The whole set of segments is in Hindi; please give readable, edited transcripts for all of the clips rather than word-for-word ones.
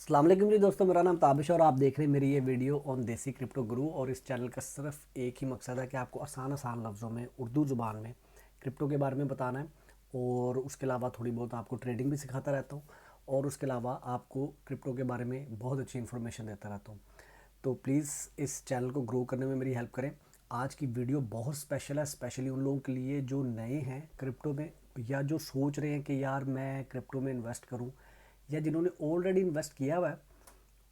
अस्सलाम वालेकुम जी दोस्तों, मेरा नाम ताबिश और आप देख रहे हैं मेरी ये वीडियो ऑन देसी क्रिप्टो गुरु। और इस चैनल का सिर्फ एक ही मकसद है कि आपको आसान आसान लफ्ज़ों में उर्दू ज़ुबान में क्रिप्टो के बारे में बताना है। और उसके अलावा थोड़ी बहुत आपको ट्रेडिंग भी सिखाता रहता हूँ, और उसके अलावा आपको क्रिप्टो के बारे में बहुत अच्छी इन्फॉर्मेशन देता रहता हूँ। तो प्लीज़ इस चैनल को ग्रो करने में मेरी हेल्प करें। आज की वीडियो बहुत स्पेशल है, स्पेशली उन लोगों के लिए जो नए हैं क्रिप्टो में, या जो सोच रहे हैं कि यार मैं क्रिप्टो में इन्वेस्ट करूं, या जिन्होंने ऑलरेडी इन्वेस्ट किया हुआ है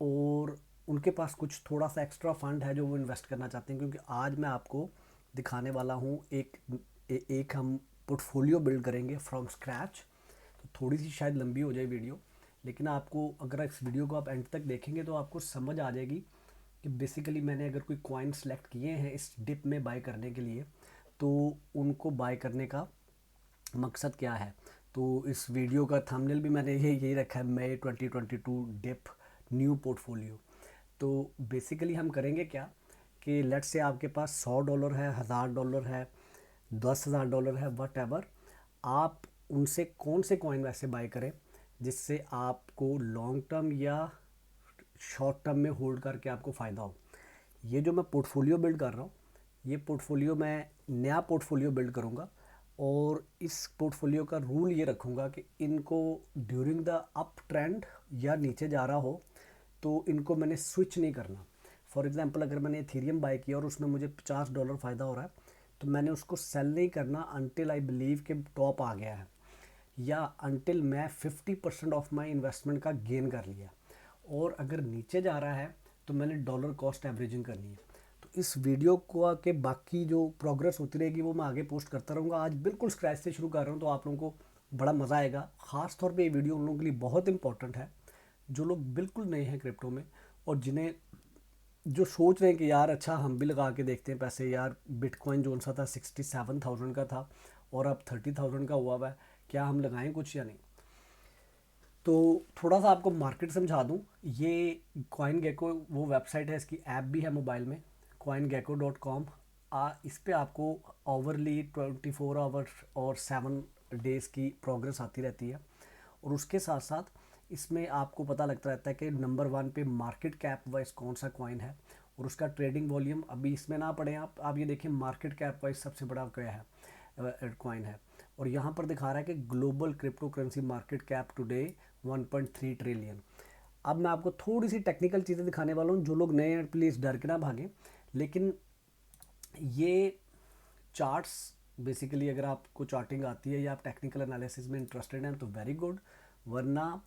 और उनके पास कुछ थोड़ा सा एक्स्ट्रा फंड है जो वो इन्वेस्ट करना चाहते हैं। क्योंकि आज मैं आपको दिखाने वाला हूँ एक हम पोर्टफोलियो बिल्ड करेंगे फ्रॉम स्क्रैच। तो थोड़ी सी शायद लंबी हो जाए वीडियो, लेकिन आपको अगर इस वीडियो को आप एंड तक देखेंगे तो आपको समझ आ जाएगी कि बेसिकली मैंने अगर कोई कॉइन सेलेक्ट किए हैं इस डिप में बाय करने के लिए, तो उनको बाय करने का मकसद क्या है। तो इस वीडियो का थंबनेल भी मैंने यही रखा है, मई 2022 डिप न्यू पोर्टफोलियो। तो बेसिकली हम करेंगे क्या कि लेट्स से आपके पास $100 है, $1000 है, $10,000 है, वट एवर। आप उनसे कौन से कॉइन वैसे बाय करें जिससे आपको लॉन्ग टर्म या शॉर्ट टर्म में होल्ड करके आपको फ़ायदा हो। ये जो मैं पोर्टफोलियो बिल्ड कर रहा हूँ, ये पोर्टफोलियो मैं नया पोर्टफोलियो बिल्ड करूँगा। और इस पोर्टफोलियो का रूल ये रखूँगा कि इनको ड्यूरिंग द अप ट्रेंड या नीचे जा रहा हो तो इनको मैंने स्विच नहीं करना। फॉर एग्जांपल अगर मैंने इथेरियम बाय किया और उसमें मुझे $50 फ़ायदा हो रहा है, तो मैंने उसको सेल नहीं करना अनटिल आई बिलीव के टॉप आ गया है, या अनटिल मैं 50% ऑफ माई इन्वेस्टमेंट का गेन कर लिया। और अगर नीचे जा रहा है तो मैंने डॉलर कॉस्ट एवरेजिंग करनी है। तो इस वीडियो को के बाकी जो प्रोग्रेस होती रहेगी वो मैं आगे पोस्ट करता रहूँगा। आज बिल्कुल स्क्रैच से शुरू कर रहा हूँ, तो आप लोगों को बड़ा मज़ा आएगा। ख़ास तौर पे ये वीडियो उन लोगों के लिए बहुत इंपॉर्टेंट है जो लोग बिल्कुल नए हैं क्रिप्टो में, और जिन्हें जो सोच रहे हैं कि यार अच्छा हम भी लगा के देखते हैं पैसे। यार बिटकॉइन जो सा था 67,000 का था और अब 30,000 का हुआ है, क्या हम लगाएं कुछ या नहीं। तो थोड़ा सा आपको मार्केट समझा दूं। ये कॉइन गेको वो वेबसाइट है, इसकी ऐप भी है मोबाइल में, coingecko.com। इस पे आपको ओवरली 24 आवर्स और 7 डेज़ की प्रोग्रेस आती रहती है। और उसके साथ साथ इसमें आपको पता लगता रहता है कि नंबर 1 पे मार्केट कैप वाइज कौन सा कॉइन है और उसका ट्रेडिंग वॉल्यूम। अभी इसमें ना पढ़ें आप ये देखें मार्केट कैप वाइज सबसे बड़ा क्या है, कॉइन है। और यहाँ पर दिखा रहा है कि global crypto currency market cap today 1.3 trillion. अब मैं आपको थोड़ी सी टेक्निकल चीज़ें दिखाने वाला हूँ। जो लोग नए हैं प्लीज़ डर के ना भागें। लेकिन ये चार्ट्स बेसिकली अगर आपको चार्टिंग आती है या आप टेक्निकल एनालिसिस में इंटरेस्टेड हैं तो वेरी गुड। वरना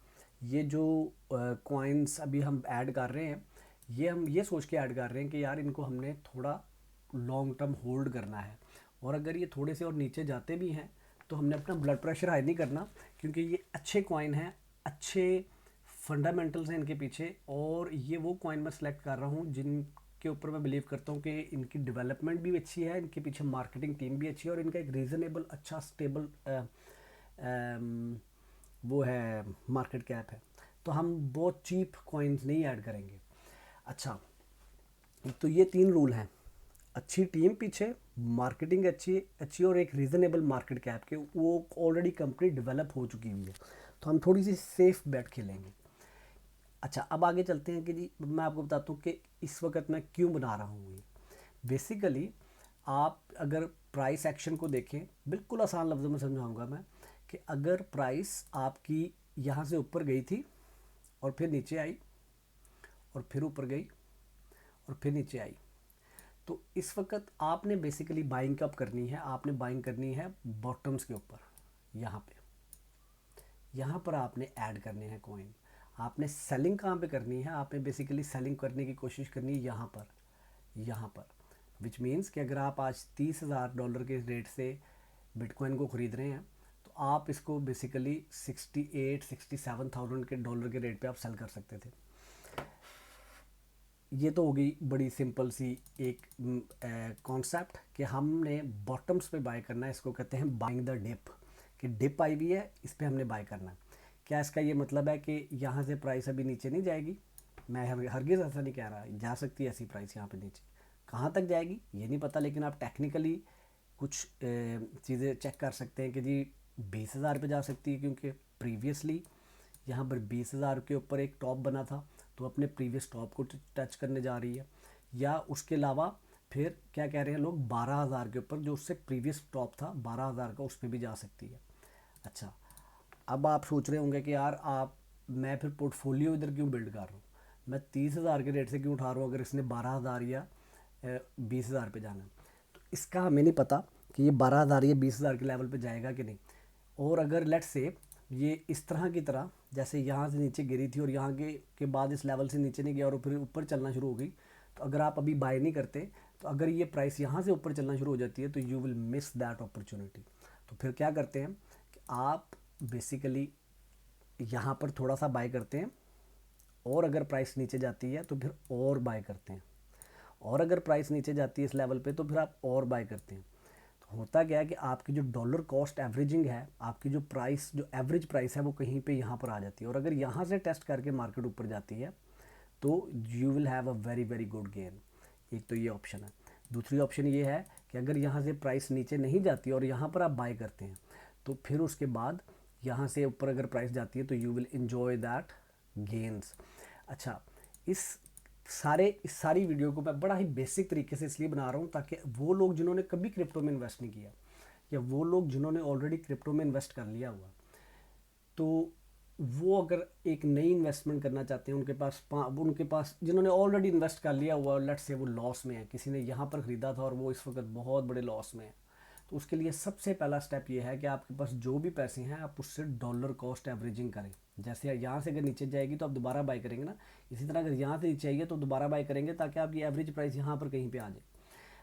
ये जो कॉइन्स अभी हम ऐड कर रहे हैं, ये हम ये सोच के ऐड कर रहे हैं कि यार इनको हमने थोड़ा लॉन्ग टर्म होल्ड करना है। और अगर ये थोड़े से और नीचे जाते भी हैं तो हमने अपना ब्लड प्रेशर हाई नहीं करना, क्योंकि ये अच्छे कॉइन हैं, अच्छे फंडामेंटल्स हैं इनके पीछे। और ये वो कॉइन मैं सेलेक्ट कर रहा हूँ जिनके ऊपर मैं बिलीव करता हूँ कि इनकी डेवलपमेंट भी अच्छी है, इनके पीछे मार्केटिंग टीम भी अच्छी है, और इनका एक रीज़नेबल अच्छा स्टेबल वो है मार्केट कैप है। तो हम बहुत चीप कॉइन्स नहीं ऐड करेंगे। अच्छा, तो ये 3 रूल हैं: अच्छी टीम पीछे, मार्केटिंग अच्छी अच्छी, और एक रीज़नेबल मार्केट कैप के वो ऑलरेडी कंपनी डेवलप हो चुकी हुई है। तो हम थोड़ी सी सेफ बेट खेलेंगे। अच्छा, अब आगे चलते हैं कि जी मैं आपको बताता हूँ कि इस वक्त मैं क्यों बना रहा हूँ ये। बेसिकली आप अगर प्राइस एक्शन को देखें, बिल्कुल आसान लफ्ज़ों में समझाऊंगा मैं, कि अगर प्राइस आपकी यहाँ से ऊपर गई थी और फिर नीचे आई और फिर ऊपर गई और फिर नीचे आई, तो इस वक्त आपने बेसिकली बाइंग कब करनी है, आपने बाइंग करनी है बॉटम्स के ऊपर। यहाँ पे यहाँ पर आपने ऐड करने हैं कॉइन। आपने सेलिंग कहाँ पे करनी है, आपने बेसिकली सेलिंग करने की कोशिश करनी है यहाँ पर, यहाँ पर। विच मीन्स कि अगर आप आज $30,000 के रेट से बिटकॉइन को ख़रीद रहे हैं तो आप इसको बेसिकली 68-67,000 के डॉलर के रेट पे आप सेल कर सकते थे। ये तो हो गई बड़ी सिंपल सी एक कॉन्सेप्ट कि हमने बॉटम्स पे बाय करना है। इसको कहते हैं बाइंग द डिप, कि डिप आई हुई है इस पे हमने बाय करना है। क्या इसका ये मतलब है कि यहाँ से प्राइस अभी नीचे नहीं जाएगी? मैं हरगिज़ ऐसा नहीं कह रहा। जा सकती है ऐसी प्राइस यहाँ पे नीचे, कहाँ तक जाएगी ये नहीं पता, लेकिन आप टेक्निकली कुछ चीज़ें चेक कर सकते हैं कि जी 20,000 पे जा सकती है, क्योंकि प्रीवियसली यहाँ पर 20,000 के ऊपर एक टॉप बना था तो अपने प्रीवियस टॉप को टच करने जा रही है, या उसके अलावा फिर क्या कह रहे हैं लोग 12,000 के ऊपर जो उससे प्रीवियस टॉप था 12,000 का, उस पर भी जा सकती है। अच्छा, अब आप सोच रहे होंगे कि यार मैं फिर पोर्टफोलियो इधर क्यों बिल्ड कर रहा हूँ, मैं 30,000 के रेट से क्यों उठा रहा हूँ अगर इसने 12,000 या 20,000 पे जाना है। तो इसका हमें नहीं पता कि ये 12,000 या 20,000 के लेवल पे जाएगा कि नहीं। और अगर लेट्स से ये इस तरह की तरह जैसे यहाँ से नीचे गिरी थी और यहाँ के बाद इस लेवल से नीचे नहीं गया और फिर ऊपर चलना शुरू हो गई, तो अगर आप अभी बाय नहीं करते तो अगर ये प्राइस यहाँ से ऊपर चलना शुरू हो जाती है तो you will miss that opportunity. तो फिर क्या करते हैं कि आप बेसिकली यहाँ पर थोड़ा सा बाय करते हैं, और अगर प्राइस नीचे जाती है तो फिर और बाय करते हैं, और अगर प्राइस नीचे जाती है इस लेवल पे तो फिर आप और बाय करते हैं। तो होता क्या है कि आपकी जो डॉलर कॉस्ट एवरेजिंग है, आपकी जो प्राइस जो एवरेज प्राइस है वो कहीं पे यहाँ पर आ जाती है, और अगर यहाँ से टेस्ट करके मार्केट ऊपर जाती है तो you will have a very very good gain. एक तो ये ऑप्शन है। दूसरी ऑप्शन ये है कि अगर यहाँ से प्राइस नीचे नहीं जाती और यहाँ पर आप बाय करते हैं तो फिर उसके बाद यहाँ से ऊपर अगर प्राइस जाती है तो you will enjoy that gains. अच्छा, इस सारी वीडियो को मैं बड़ा ही बेसिक तरीके से इसलिए बना रहा हूँ ताकि वो लोग जिन्होंने कभी क्रिप्टो में इन्वेस्ट नहीं किया, या वो लोग जिन्होंने ऑलरेडी क्रिप्टो में इन्वेस्ट कर लिया हुआ, तो वो अगर एक नई इन्वेस्टमेंट करना चाहते हैं, उनके पास जिन्होंने ऑलरेडी इन्वेस्ट कर लिया हुआ, लेट्स से वो लॉस में है, किसी ने यहाँ पर ख़रीदा था और वो इस वक्त बहुत बड़े लॉस में है, तो उसके लिए सबसे पहला स्टेप ये है कि आपके पास जो भी पैसे हैं आप उससे डॉलर कॉस्ट एवरेजिंग करें। जैसे यहाँ से अगर नीचे जाएगी तो आप दोबारा बाय करेंगे ना, इसी तरह अगर यहाँ से नीचे आएगी तो दोबारा बाय करेंगे ताकि आपकी एवरेज प्राइस यहाँ पर कहीं पे आ जाए।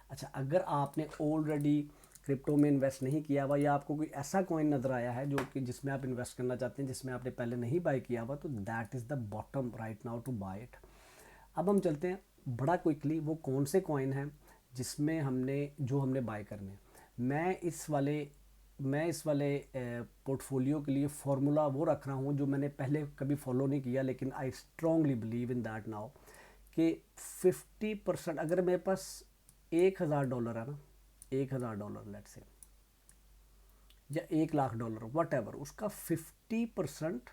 अच्छा, अगर आपने ऑलरेडी क्रिप्टो में इन्वेस्ट नहीं किया हुआ, या आपको कोई ऐसा कॉइन नज़र आया है जो कि जिसमें आप इन्वेस्ट करना चाहते हैं जिसमें आपने पहले नहीं बाय किया हुआ, तो that is the bottom right now to buy it. अब हम चलते हैं बड़ा क्विकली वो कौन से कॉइन हैं जिसमें हमने बाय करने हैं। मैं इस वाले पोर्टफोलियो के लिए फार्मूला वो रख रहा हूँ जो मैंने पहले कभी फॉलो नहीं किया, लेकिन I strongly believe in that now कि 50% अगर मेरे पास $1,000 है ना, $1,000 लेट से, या $1,00,000 वट एवर, उसका 50%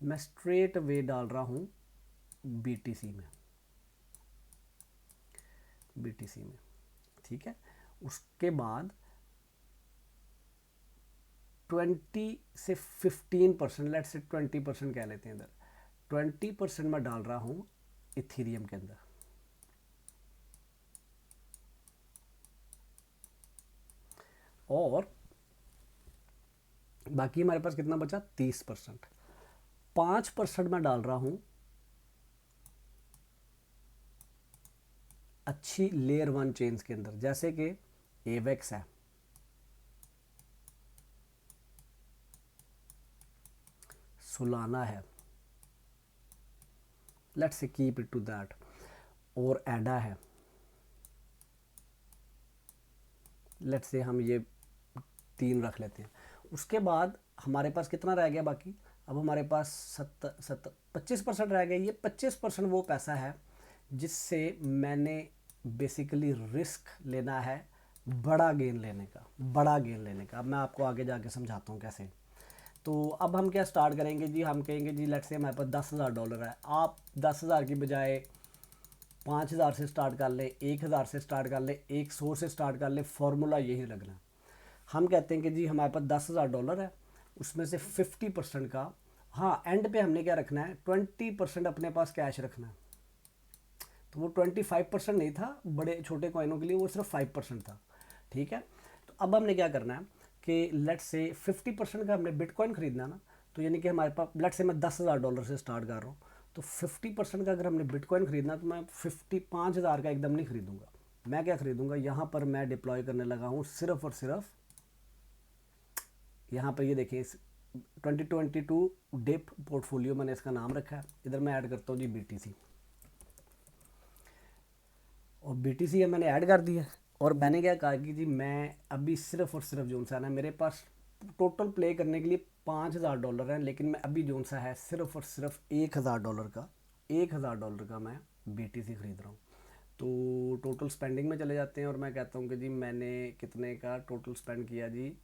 मैं स्ट्रेट वे डाल रहा हूँ BTC में, ठीक है। उसके बाद 20 से 15%, लेट से 20% कह लेते हैं, इधर 20% मैं डाल रहा हूँ इथीरियम के अंदर, और बाकी हमारे पास कितना बचा 30%। 5% मैं डाल रहा हूँ अच्छी लेयर 1 चेन्स के अंदर, जैसे कि एवेक्स है, सोलाना है, let's say keep it to that, और एडा है, लेट्स से हम ये 3 रख लेते हैं। उसके बाद हमारे पास कितना रह गया बाकी, अब हमारे पास 25% रह गया। ये 25% वो पैसा है जिससे मैंने बेसिकली रिस्क लेना है बड़ा गेन लेने का। अब मैं आपको आगे जाके समझाता हूँ कैसे। तो अब हम क्या स्टार्ट करेंगे जी, हम कहेंगे जी लेट्स से हमारे पास $10,000 है, आप 10,000 की बजाय 5,000 से स्टार्ट कर लें, 1,000 से स्टार्ट कर लें, 100 से स्टार्ट कर लें, फार्मूला यही लगना। हम कहते हैं कि जी हमारे पास $10,000 है, उसमें से 50% का, हाँ एंड पे हमने क्या रखना है 20% अपने पास कैश रखना है। तो वो 25% नहीं था बड़े छोटे कॉइनों के लिए, वो सिर्फ 5% था, ठीक है। तो अब हमने क्या करना है कि लेट्स से 50% का हमने बिटकॉइन खरीदना है ना, तो यानी कि हमारे पास लेट्स से मैं $10,000 से स्टार्ट कर रहा हूँ, तो 50% का अगर हमने बिटकॉइन खरीदना तो मैं 5,000 का एकदम नहीं खरीदूंगा। मैं क्या खरीदूंगा, यहाँ पर मैं डिप्लॉय करने लगा हूँ सिर्फ और सिर्फ, यहाँ पर ये देखिए 2022 डिप पोर्टफोलियो मैंने इसका नाम रखा है, इधर मैं ऐड करता हूँ जी BTC, और BTC मैंने ऐड कर दिया। और मैंने क्या कहा कि जी मैं अभी सिर्फ और सिर्फ जोन सा ना, मेरे पास टोटल प्ले करने के लिए $5,000 है, लेकिन मैं अभी जोन सा है सिर्फ और सिर्फ $1,000 का मैं BTC खरीद रहा हूँ। तो टोटल स्पेंडिंग में चले जाते हैं और मैं कहता हूँ कि जी मैंने कितने का टोटल स्पेंड किया जी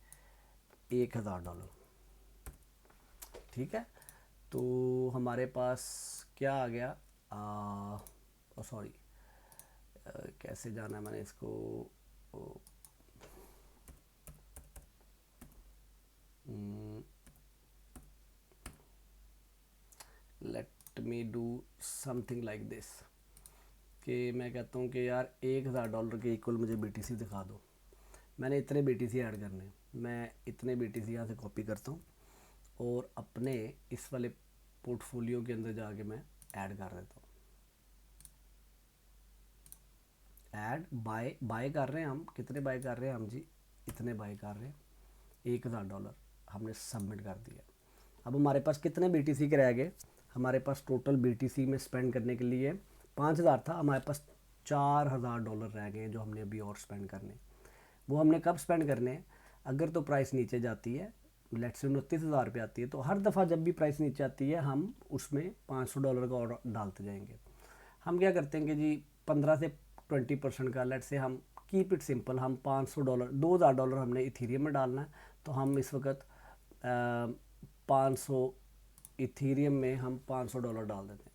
$1,000, ठीक है। तो हमारे पास क्या आ गया, सॉरी, कैसे जाना है मैंने इसको, let me do something like this, कि मैं कहता हूँ कि यार $1000 के इक्वल मुझे BTC दिखा दो। मैंने इतने BTC ऐड करने, मैं इतने BTC यहाँ से कॉपी करता हूँ और अपने इस वाले पोर्टफोलियो के अंदर जाके मैं ऐड कर देता हूँ। ऐड बाय कर रहे हैं हम, कितने बाय कर रहे हैं हम जी, इतने बाय कर रहे हैं, $1000 हमने सबमिट कर दिया। अब हमारे पास कितने BTC के रह गए, हमारे पास टोटल BTC में स्पेंड करने के लिए 5000 था, हमारे पास $4000 रह गए जो हमने अभी और स्पेंड करने। वो हमने कब स्पेंड करने हैं, अगर तो प्राइस नीचे जाती है, लेट्स से 29,000 पे आती है, तो हर दफ़ा जब भी प्राइस नीचे आती है हम उसमें $500 का और डालते जाएंगे। हम क्या करते हैं कि जी 15 से 20% का, लेट्स से हम कीप इट सिंपल, हम $500 $2000 हमने इथीरियम में डालना है, तो हम इस वक्त 500 इथीरियम में हम $500 डाल देते हैं।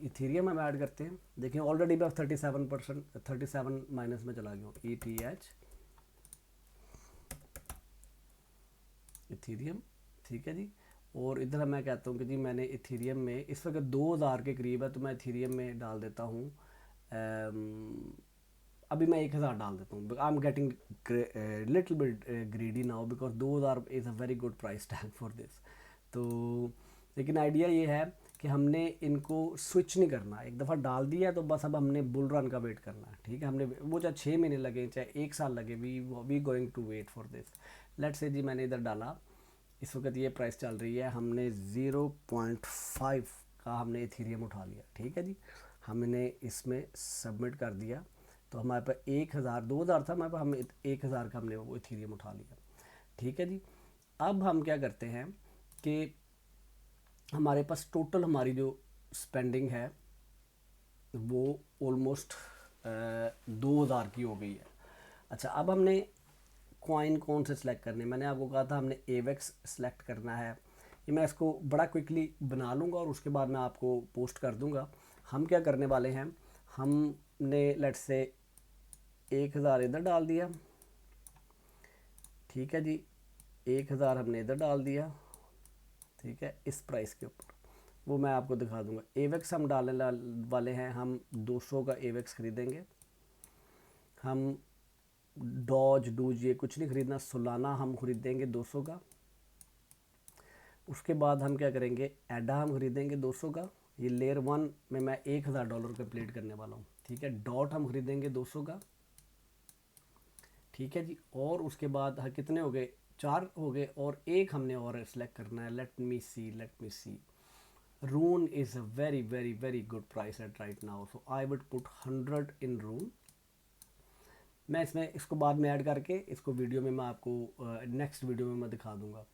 इथीरियम हम ऐड करते हैं, देखिए ऑलरेडी मैं 37% 37 माइनस में चला गया हूँ, ETH इथीरियम, ठीक है जी। और इधर मैं कहता हूँ कि जी मैंने इथीरियम में इस वक्त 2000 के करीब है, तो मैं इथीरियम में डाल देता हूँ, अभी मैं 1000 डाल देता हूँ। I am getting little bit greedy now because 2000 is a very good price tag for this. तो लेकिन आइडिया ये है कि हमने इनको स्विच नहीं करना, एक दफ़ा डाल दिया तो बस अब हमने बुल रन का वेट करना है, ठीक है। हमने वो चाहे 6 महीने लगे चाहे 1 साल लगे, we going to wait for this. Late से जी मैंने इधर डाला, इस वक्त ये प्राइस चल रही है, हमने 0.5 का हमने इथीरियम उठा लिया, ठीक है जी। हमने इसमें सबमिट कर दिया, तो हमारे पास 1000 2000 था हमारे पास, हम 1000 का हमने वो इथीरियम उठा लिया, ठीक है जी। अब हम क्या करते हैं कि हमारे पास टोटल हमारी जो स्पेंडिंग है वो ऑलमोस्ट 2000 की हो गई है। अच्छा, अब हमने कॉइन कौन से सिलेक्ट करने, मैंने आपको कहा था हमने एवेक्स सेलेक्ट करना है। ये मैं इसको बड़ा क्विकली बना लूँगा और उसके बाद मैं आपको पोस्ट कर दूँगा। हम क्या करने वाले हैं, हमने लेट्स से 1000 इधर डाल दिया, ठीक है जी, 1000 हमने इधर डाल दिया, ठीक है, इस प्राइस के ऊपर, वो मैं आपको दिखा दूंगा। एवेक्स हम डालने वाले हैं, हम 200 का एवेक्स खरीदेंगे, हम डॉज डूज ये कुछ नहीं खरीदना, सोलाना हम खरीदेंगे 200 का। उसके बाद हम क्या करेंगे, एडा हम खरीदेंगे 200 का, ये लेयर 1 में मैं $1000 कंप्लीट करने वाला हूँ, ठीक है। डॉट हम खरीदेंगे 200 का, ठीक है जी। और उसके बाद कितने हो गए, 4 हो गए, और एक हमने और सेलेक्ट करना है, let me see Rune is a very very very good price at right now, so I would put 100 in Rune। मैं इसमें इसको बाद में ऐड करके इसको वीडियो में मैं आपको नेक्स्ट वीडियो में मैं दिखा दूंगा।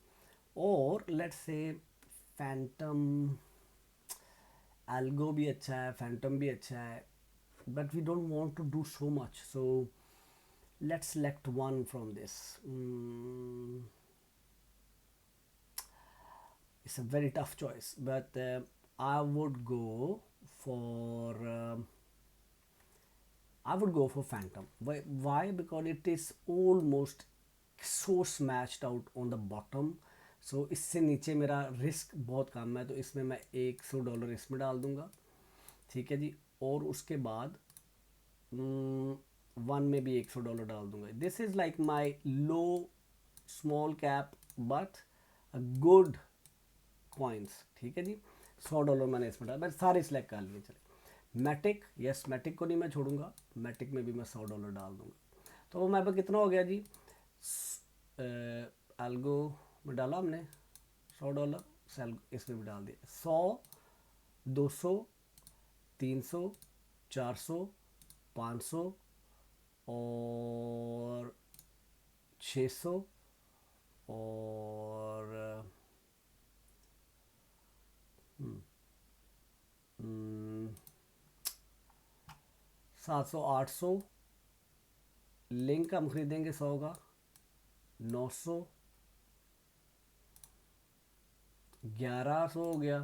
और लेट्स से फैंटम एल्गो भी अच्छा है, फैंटम भी अच्छा है, but we don't want to do so much, so let's select one from this. It's a very tough choice, but I would go for Phantom. Why? Because it is almost so smashed out on the bottom. So इससे नीचे मेरा रिस्क बहुत कम है, तो इसमें मैं $100 इसमें डाल दूंगा, ठीक है जी। और उसके बाद वन में भी $100 डाल दूंगा। This is like my low small cap but a good coins, ठीक है जी। $100 मैंने इसमें डाला, मैंने सारे सिलेक्ट कर लिए। चले मैटिक, यस मैटिक को नहीं मैं छोड़ूंगा, मैटिक में भी मैं $100 डाल दूंगा। तो वो मेरे पास कितना हो गया जी, एल्गो में डाला हमने $100, सेल इसमें भी डाल दिया, 100 200 300 400 500 और 600 और 700 800, लिंक हम खरीदेंगे 100 का, 900 1100 हो गया,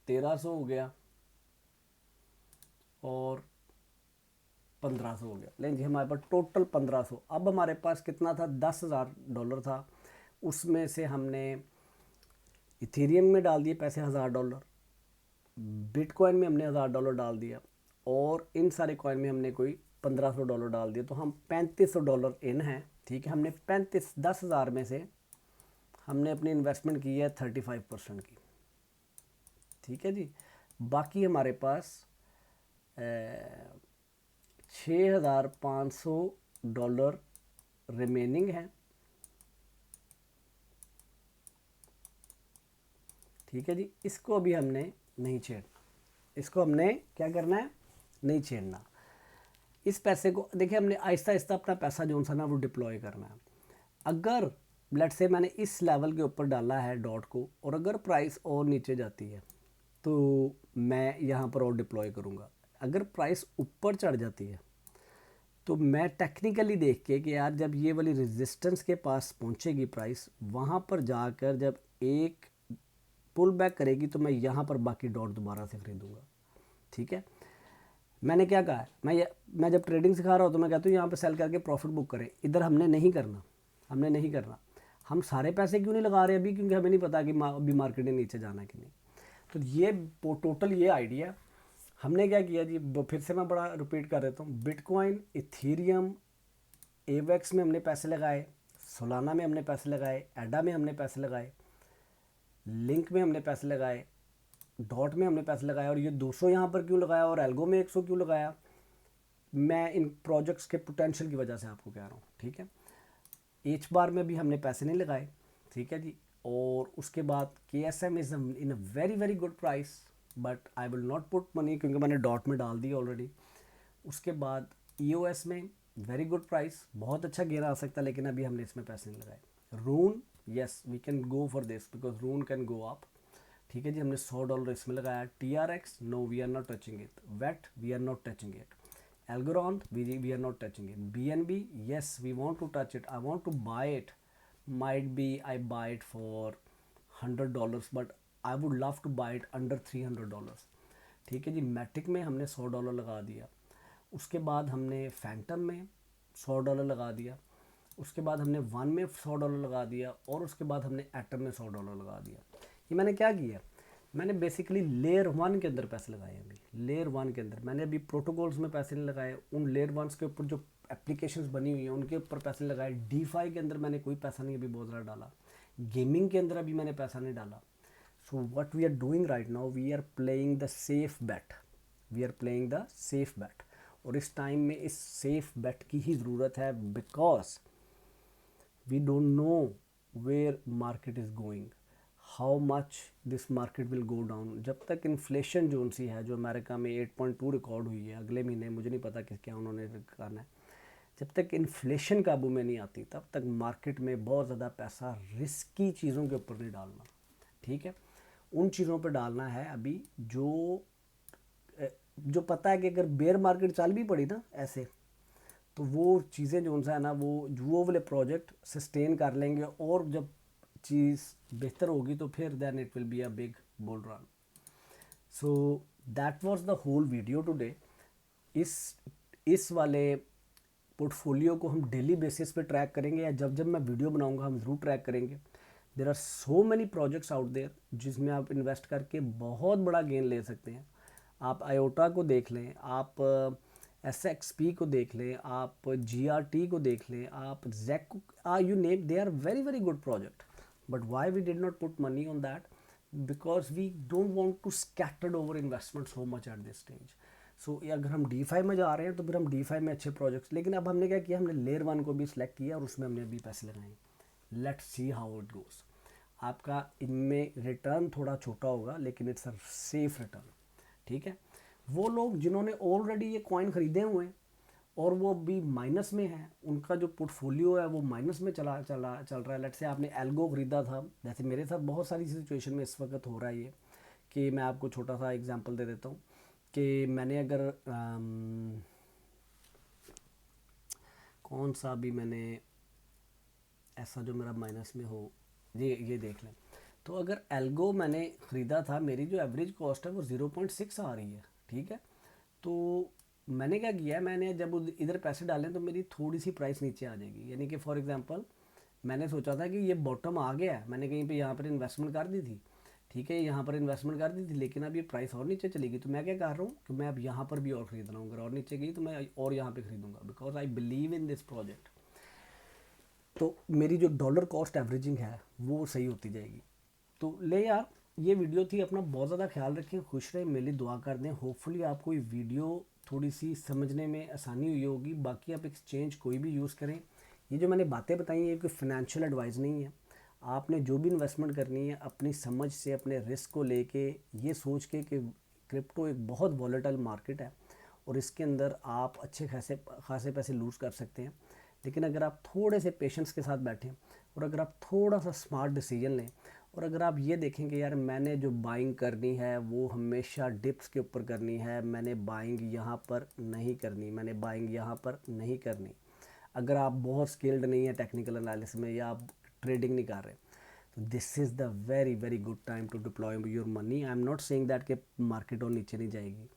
1300 हो गया और 1500 हो गया। लेकिन जी हमारे पास टोटल 1500। अब हमारे पास कितना था, $10,000 था। उसमें से हमने इथेरियम में डाल दिए पैसे $1000, बिटकॉइन में हमने $1000 डाल दिया और इन सारे कॉइन में हमने कोई $1500 डाल दिया। तो हम $3500 इन हैं। ठीक है, हमने 10,000 में से हमने अपनी इन्वेस्टमेंट की है 35% की। ठीक है जी, बाकी हमारे पास $6,500 रिमेनिंग है। ठीक है जी, इसको अभी हमने नहीं छेड़ना, इसको हमने क्या करना है, नहीं छेड़ना। इस पैसे को देखिए, हमने आहिस्ता आहिस्ता अपना पैसा जो सा ना वो डिप्लॉय करना है। अगर लेट से मैंने इस लेवल के ऊपर डाला है डॉट को, और अगर प्राइस और नीचे जाती है तो मैं यहाँ पर और डिप्लॉय करूँगा। अगर प्राइस ऊपर चढ़ जाती है तो मैं टेक्निकली देख के कि यार जब ये वाली रेजिस्टेंस के पास पहुँचेगी प्राइस, वहाँ पर जाकर जब एक पुल बैक करेगी तो मैं यहाँ पर बाकी डॉट दोबारा से खरीदूँगा। ठीक है, मैंने क्या कहा है, मैं जब ट्रेडिंग सिखा रहा हूँ तो मैं कहता हूँ यहाँ पे सेल करके प्रॉफिट बुक करें। इधर हमने नहीं करना, हमने नहीं करना। हम सारे पैसे क्यों नहीं लगा रहे अभी, क्योंकि हमें नहीं पता कि अभी मार्केट ने नीचे जाना है कि नहीं। तो ये टोटल ये आइडिया हमने क्या किया जी, फिर से मैं बड़ा रिपीट कर देता हूँ। बिटकॉइन, इथेरियम, एवेक्स में हमने पैसे लगाए, सोलाना में हमने पैसे लगाए, एडा में हमने पैसे लगाए, लिंक में हमने पैसे लगाए, डॉट में हमने पैसे लगाया। और ये 200 यहाँ पर क्यों लगाया और एल्गो में 100 क्यों लगाया, मैं इन प्रोजेक्ट्स के पोटेंशियल की वजह से आपको कह रहा हूँ। ठीक है, एच बार में भी हमने पैसे नहीं लगाए। ठीक है जी, और उसके बाद K S M is in a very very good price, but I will not put money क्योंकि मैंने डॉट में डाल दी ऑलरेडी। उसके बाद ई ओ एस में वेरी गुड प्राइस, बहुत अच्छा गेन आ सकता है, लेकिन अभी हमने इसमें पैसे नहीं लगाए। Rune, yes we can go for this because Rune can go up. ठीक है जी, हमने $100 इसमें लगाया। T R X, no we are not touching it. Wait, we are not touching it. Algorand, we are not touching it. BNB, yes, we want to touch it. I want to buy it. Might be I buy it for $100, but I would love to buy it under $300. ठीक है जी, मैटिक में हमने $100 लगा दिया। उसके बाद हमने फैंटम में $100 लगा दिया। उसके बाद हमने वन में $100 लगा दिया और उसके बाद हमने एटम में $100 लगा दिया। ये मैंने क्या किया, मैंने बेसिकली लेयर वन के अंदर पैसे लगाए। अभी लेयर वन के अंदर मैंने अभी प्रोटोकॉल्स में पैसे नहीं लगाए, उन लेयर वंस के ऊपर जो एप्लीकेशंस बनी हुई हैं उनके ऊपर पैसे लगाए। डीफाई के अंदर मैंने कोई पैसा नहीं अभी बहुत ज़्यादा डाला। गेमिंग के अंदर अभी मैंने पैसा नहीं डाला। So what we are doing right now, we are playing the safe bet, we are playing the safe bet. और इस टाइम में इस सेफ बैट की ही ज़रूरत है, because we don't know where market is going, how much this market will go down. जब तक इन्फ्लेशन जो सी है, जो अमेरिका में 8.2 रिकॉर्ड हुई है अगले महीने, मुझे नहीं पता कि क्या उन्होंने करना है, जब तक इन्फ्लेशन काबू में नहीं आती तब तक मार्केट में बहुत ज़्यादा पैसा रिस्की चीज़ों के ऊपर नहीं डालना। ठीक है, उन चीज़ों पर डालना है अभी जो पता है कि अगर बेयर मार्केट चल भी पड़ी ना ऐसे, तो वो चीज़ें जो है ना वो वाले प्रोजेक्ट सस्टेन कर लेंगे, और जब चीज़ बेहतर होगी तो फिर then it will be a big bull run. So that was the whole video today. इस वाले पोर्टफोलियो को हम डेली बेसिस पे ट्रैक करेंगे, या जब जब मैं वीडियो बनाऊंगा हम ज़रूर ट्रैक करेंगे। There are so many projects out there जिसमें आप इन्वेस्ट करके बहुत बड़ा गेन ले सकते हैं। आप आयोटा को देख लें, आप एस एक्स पी को देख लें, आप जी आर टी को देख लें, आप Jack, you name, they are very very good project. But why we did not put money on that, because we don't want to scattered over investment so much at this stage. So अगर हम D5 में जा रहे हैं तो फिर हम D5 में अच्छे प्रोजेक्ट्स, लेकिन अब हमने क्या किया, हमने लेयर वन को भी सिलेक्ट किया और उसमें हमने अभी पैसे लगाए। Let's see how it goes. आपका इनमें रिटर्न थोड़ा छोटा होगा लेकिन इट्स अ सेफ रिटर्न। ठीक है, वो लोग जिन्होंने ऑलरेडी ये कॉइन खरीदे हुए हैं और वो भी माइनस में है, उनका जो पोर्टफोलियो है वो माइनस में चल रहा है। लेट से आपने एल्गो खरीदा था, जैसे मेरे साथ बहुत सारी सिचुएशन में इस वक्त हो रहा है ये, कि मैं आपको छोटा सा एग्जांपल दे देता हूँ कि मैंने अगर कौन सा भी मैंने ऐसा जो मेरा माइनस में हो, ये देख लें तो अगर एल्गो मैंने ख़रीदा था, मेरी जो एवरेज कॉस्ट है वो 0.6 आ रही है, ठीक है। तो मैंने क्या किया है, मैंने जब इधर पैसे डालें तो मेरी थोड़ी सी प्राइस नीचे आ जाएगी। यानी कि फॉर एग्जांपल मैंने सोचा था कि ये बॉटम आ गया है, मैंने कहीं पे यहाँ पर इन्वेस्टमेंट कर दी थी, ठीक है, यहाँ पर इन्वेस्टमेंट कर दी थी, लेकिन अब ये प्राइस और नीचे चलेगी। तो मैं क्या कर रहा हूँ कि मैं अब यहाँ पर भी और ख़रीद रहा हूँ। अगर और नीचे गई तो मैं और यहाँ पे ख़रीदूँगा, because I believe in this project. तो मेरी जो डॉलर कॉस्ट एवरेजिंग है वो सही होती जाएगी। तो ले यार, ये वीडियो थी। अपना बहुत ज़्यादा ख्याल रखें, खुश रहें, मेरी दुआ कर दें। होपफुली आपको ये वीडियो थोड़ी सी समझने में आसानी हुई होगी। बाकी आप एक्सचेंज कोई भी यूज़ करें, ये जो मैंने बातें बताई हैं ये कोई फाइनेंशियल एडवाइस नहीं है। आपने जो भी इन्वेस्टमेंट करनी है अपनी समझ से, अपने रिस्क को लेके, ये सोच के कि क्रिप्टो एक बहुत वॉलेटाइल मार्केट है और इसके अंदर आप अच्छे खासे पैसे लूज़ कर सकते हैं। लेकिन अगर आप थोड़े से पेशेंस के साथ बैठें और अगर आप थोड़ा सा स्मार्ट डिसीजन लें और अगर आप ये देखें कि यार मैंने जो बाइंग करनी है वो हमेशा डिप्स के ऊपर करनी है, मैंने बाइंग यहाँ पर नहीं करनी, मैंने बाइंग यहाँ पर नहीं करनी। अगर आप बहुत स्किल्ड नहीं है टेक्निकल एनालिसिस में या आप ट्रेडिंग नहीं कर रहे, तो this is the very very good time to deploy your money. I am not saying that कि मार्केट और नीचे नहीं जाएगी,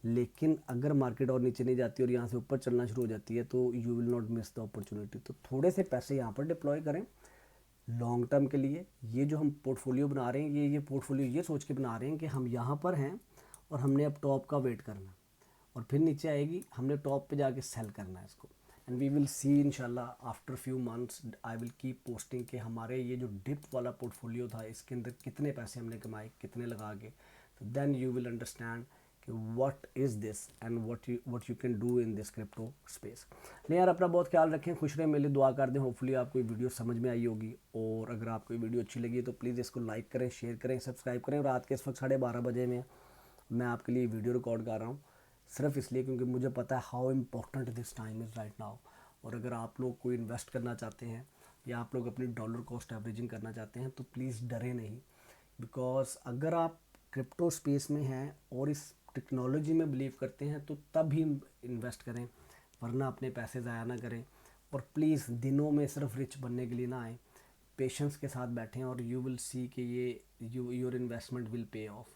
लेकिन अगर मार्केट और नीचे नहीं जाती और यहाँ से ऊपर चलना शुरू हो जाती है तो you will not miss the opportunity. तो थोड़े से पैसे यहाँ पर डिप्लॉय करें लॉन्ग टर्म के लिए। ये जो हम पोर्टफोलियो बना रहे हैं, ये पोर्टफोलियो ये सोच के बना रहे हैं कि हम यहाँ पर हैं और हमने अब टॉप का वेट करना है और फिर नीचे आएगी, हमने टॉप पे जाके सेल करना है इसको। एंड वी विल सी इंशाल्लाह after few months I will keep posting कि हमारे ये जो डिप वाला पोर्टफोलियो था इसके अंदर कितने पैसे हमने कमाए, कितने लगा के। तो देन यू विल अंडरस्टैंड कि what is this and what you can do in this crypto space. नहीं यार, अपना बहुत ख्याल रखें, खुश रहें, मेरे लिए दुआ कर दें। होपफुली आपको ये वीडियो समझ में आई होगी और अगर आपको ये वीडियो अच्छी लगी तो प्लीज़ इसको लाइक करें, शेयर करें, सब्सक्राइब करें। रात के इस वक्त 12:30 बजे में मैं आपके लिए वीडियो रिकॉर्ड कर रहा हूँ, सिर्फ इसलिए क्योंकि मुझे पता है how important this time is right now. और अगर आप लोग कोई इन्वेस्ट करना चाहते हैं या आप लोग अपनी डॉलर कॉस्ट एवरेजिंग करना चाहते हैं तो प्लीज़ डरे नहीं, बिकॉज अगर आप क्रिप्टो स्पेस में हैं और इस टेक्नोलॉजी में बिलीव करते हैं तो तब ही इन्वेस्ट करें, वरना अपने पैसे ज़ाया ना करें। और प्लीज़ दिनों में सिर्फ रिच बनने के लिए ना आए, पेशेंस के साथ बैठें और यू विल सी कि ये your investment will pay of.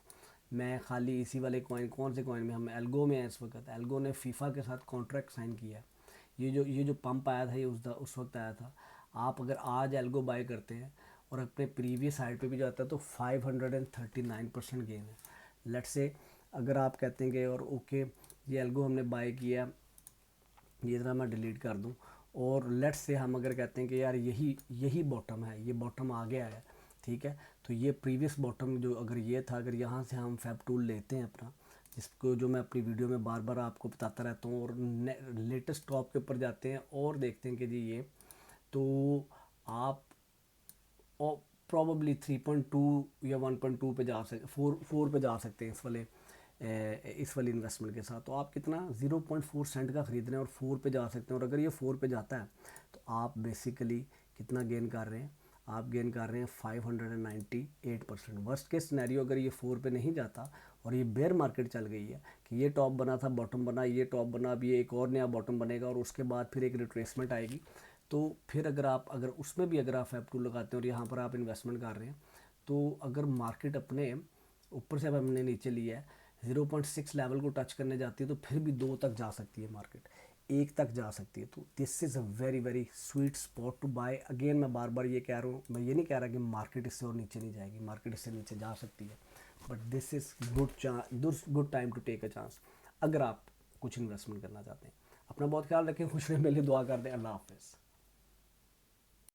मैं खाली इसी वाले कॉइन, कौन से कॉइन में, हम एल्गो में हैं इस वक्त। एल्गो ने फीफा के साथ कॉन्ट्रैक्ट साइन किया है। ये जो पंप आया था ये उस वक्त आया था। आप अगर आज एल्गो बाय करते हैं और अपने प्रीवियस साइड पे भी जाता है तो 539% गेन है। लेट्स से अगर आप कहते हैं कि और ओके ये एल्गो हमने बाय किया, ये तरह मैं डिलीट कर दूं, और लेट्स से हम अगर कहते हैं कि यार यही बॉटम है, ये बॉटम आ गया है, ठीक है, तो ये प्रीवियस बॉटम जो अगर ये था, अगर यहाँ से हम फैब टूल लेते हैं अपना, जिसको जो मैं अपनी वीडियो में बार बार आपको बताता रहता हूँ, और लेटेस्ट टॉप के ऊपर जाते हैं और देखते हैं कि जी ये, तो आप प्रॉबली 3.2 या 1.2 पे जा सकते, 4 पे जा सकते हैं इस वाली इन्वेस्टमेंट के साथ। तो आप कितना 0.4 सेंट का ख़रीद रहे हैं और 4 पे जा सकते हैं। और अगर ये 4 पे जाता है तो आप बेसिकली कितना गेन कर रहे हैं, आप गेन कर रहे हैं 598%। वर्स्ट केस सिनेरियो अगर ये 4 पे नहीं जाता और ये बेयर मार्केट चल गई है कि ये टॉप बना था, बॉटम बना, ये टॉप बना, अब ये एक और नया बॉटम बनेगा और उसके बाद फिर एक रिट्रेसमेंट आएगी, तो फिर अगर उसमें भी अगर आप फैब टू लगाते हैं और यहाँ पर आप इन्वेस्टमेंट कर रहे हैं, तो अगर मार्केट अपने ऊपर से अब हमने नीचे लिया है 0.6 लेवल को टच करने जाती है तो फिर भी 2 तक जा सकती है मार्केट, 1 तक जा सकती है। तो this is a very very sweet spot to buy. Again मैं बार बार ये कह रहा हूँ, मैं ये नहीं कह रहा कि मार्केट इससे और नीचे नहीं जाएगी, मार्केट इससे नीचे जा सकती है, but this is good time to take a chance अगर आप कुछ इन्वेस्टमेंट करना चाहते हैं। अपना बहुत ख्याल रखें, खुश रहें, मेरे लिए दुआ कर दें। अल्लाह हाफिज़।